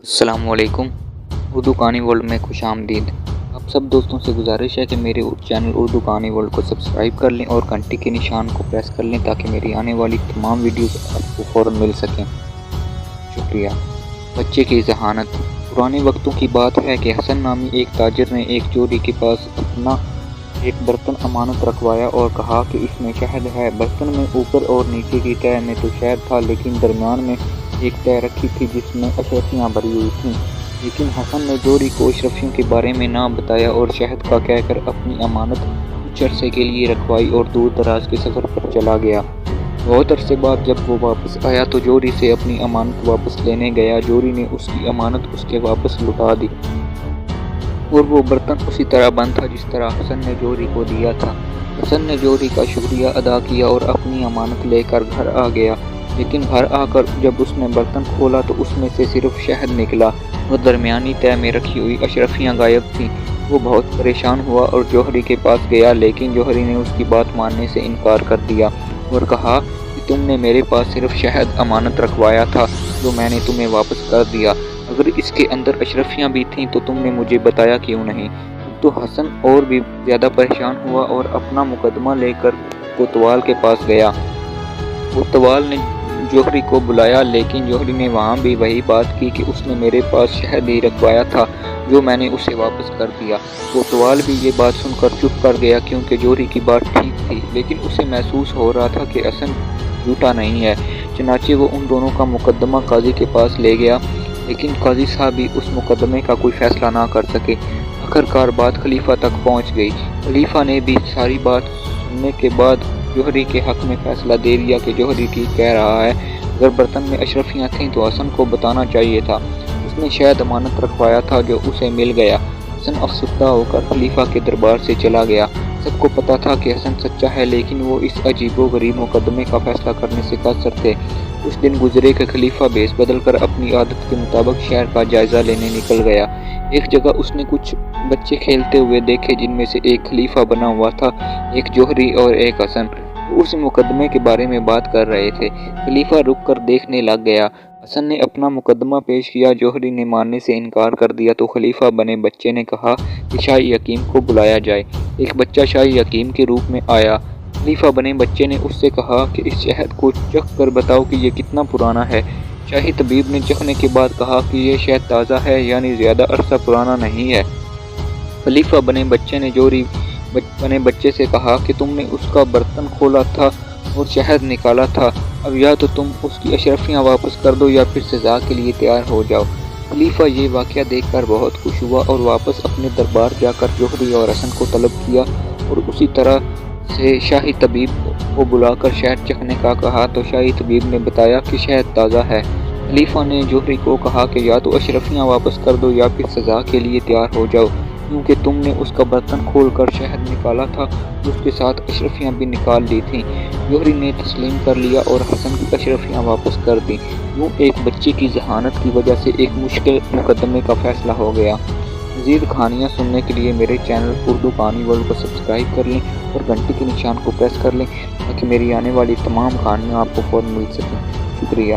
السلام علیکم، اردو کہانی ورلڈ میں خوش آمدید۔ آپ سب دوستوں سے گزارش ہے کہ میرے چینل اردو کہانی ورلڈ کو سبسکرائب کر لیں اور گھنٹی کے نشان کو پریس کر لیں تاکہ میری آنے والی تمام ویڈیوز آپ کو فوراً مل سکیں۔ شکریہ۔ بچے کی ذہانت۔ پرانے وقتوں کی بات ہے کہ حسن نامی ایک تاجر نے ایک جوڑی کے پاس اپنا ایک برتن امانت رکھوایا اور کہا کہ اس میں شہد ہے۔ برتن میں اوپر اور نیچے کی تہہ میں تو شہد تھا، لیکن درمیان میں ایک تہہ رکھی تھی جس میں اشرفیاں بھری ہوئی تھیں۔ لیکن حسن نے جوڑی کو اشرفیوں کے بارے میں نہ بتایا اور شہد کا کہہ کر اپنی امانت کچھ عرصے کے لیے رکھوائی اور دور دراز کے سفر پر چلا گیا۔ بہت عرصے بعد جب وہ واپس آیا تو جوڑی سے اپنی امانت واپس لینے گیا۔ جوڑی نے اس کی امانت اس کے واپس لوٹا دی اور وہ برتن اسی طرح بند تھا جس طرح حسن نے جوڑی کو دیا تھا۔ حسن نے جوڑی کا شکریہ ادا کیا اور اپنی امانت لے کر گھر آ گیا، لیکن گھر آ کر جب اس نے برتن کھولا تو اس میں سے صرف شہد نکلا اور درمیانی تہہ میں رکھی ہوئی اشرفیاں غائب تھیں۔ وہ بہت پریشان ہوا اور جوہری کے پاس گیا، لیکن جوہری نے اس کی بات ماننے سے انکار کر دیا اور کہا کہ تم نے میرے پاس صرف شہد امانت رکھوایا تھا جو میں نے تمہیں واپس کر دیا۔ اگر اس کے اندر اشرفیاں بھی تھیں تو تم نے مجھے بتایا کیوں نہیں؟ تو حسن اور بھی زیادہ پریشان ہوا اور اپنا مقدمہ لے کر کوتوال کے پاس گیا۔ کوتوال نے جوہری کو بلایا، لیکن جوہری نے وہاں بھی وہی بات کی کہ اس نے میرے پاس شہد ہی رکھوایا تھا جو میں نے اسے واپس کر دیا۔ کوتوال بھی یہ بات سن کر چپ کر گیا کیونکہ جوہری کی بات ٹھیک تھی، لیکن اسے محسوس ہو رہا تھا کہ حسن جھوٹا نہیں ہے۔ چنانچہ وہ ان دونوں کا مقدمہ قاضی کے پاس لے گیا، لیکن قاضی صاحب بھی اس مقدمے کا کوئی فیصلہ نہ کر سکے۔ آخرکار بات خلیفہ تک پہنچ گئی۔ خلیفہ نے بھی ساری بات سننے کے بعد جوہری کے حق میں فیصلہ دے دیا کہ جوہری ٹھیک کہہ رہا ہے۔ اگر برتن میں اشرفیاں تھیں تو حسن کو بتانا چاہیے تھا۔ اس نے شاید امانت رکھوایا تھا جو اسے مل گیا۔ حسن افسردہ ہو کر خلیفہ کے دربار سے چلا گیا۔ سب کو پتا تھا کہ حسن سچا ہے، لیکن وہ اس عجیب و غریب مقدمے کا فیصلہ کرنے سے قاصر تھے۔ کچھ دن گزرے کہ خلیفہ بھیس بدل کر اپنی عادت کے مطابق شہر کا جائزہ لینے نکل گیا۔ ایک جگہ اس نے کچھ بچے کھیلتے ہوئے دیکھے جن میں سے ایک خلیفہ بنا ہوا تھا، ایک جوہری اور ایک حسن۔ وہ اس مقدمے کے بارے میں بات کر رہے تھے۔ خلیفہ رک کر دیکھنے لگ گیا۔ حسن نے اپنا مقدمہ پیش کیا، جوہری نے ماننے سے انکار کر دیا تو خلیفہ بنے بچے نے کہا کہ شاہی حکیم کو بلایا جائے۔ ایک بچہ شاہی حکیم کے روپ میں آیا۔ خلیفہ بنے بچے نے اس سے کہا کہ اس شہد کو چکھ کر بتاؤ کہ یہ کتنا پرانا ہے۔ شاہی طبیب نے چکھنے کے بعد کہا کہ یہ شہد تازہ ہے، یعنی زیادہ عرصہ پرانا نہیں ہے۔ خلیفہ بنے بچے نے جوہری بنے بچے سے کہا کہ تم نے اس کا برتن کھولا تھا اور شہد نکالا تھا، اب یا تو تم اس کی اشرفیاں واپس کر دو یا پھر سزا کے لیے تیار ہو جاؤ۔ خلیفہ یہ واقعہ دیکھ کر بہت خوش ہوا اور واپس اپنے دربار جا کر جوہری اور حسن کو طلب کیا اور اسی طرح سے شاہی طبیب کو بلا کر شہد چکھنے کا کہا تو شاہی طبیب نے بتایا کہ شہد تازہ ہے۔ خلیفہ نے جوہری کو کہا کہ یا تو اشرفیاں واپس کر دو یا پھر سزا کے لیے تیار ہو جاؤ، کیونکہ تم نے اس کا برتن کھول کر شہد نکالا تھا اور اس کے ساتھ اشرفیاں بھی نکال لی تھیں۔ جوہری نے تسلیم کر لیا اور حسن کی اشرفیاں واپس کر دیں۔ یوں ایک بچے کی ذہانت کی وجہ سے ایک مشکل مقدمے کا فیصلہ ہو گیا۔ مزید کہانیاں سننے کے لیے میرے چینل اردو کہانی ورلڈ کو سبسکرائب کر لیں اور گھنٹی کے نشان کو پریس کر لیں تاکہ میری آنے والی تمام کہانیاں آپ کو فوراً مل سکیں۔ شکریہ۔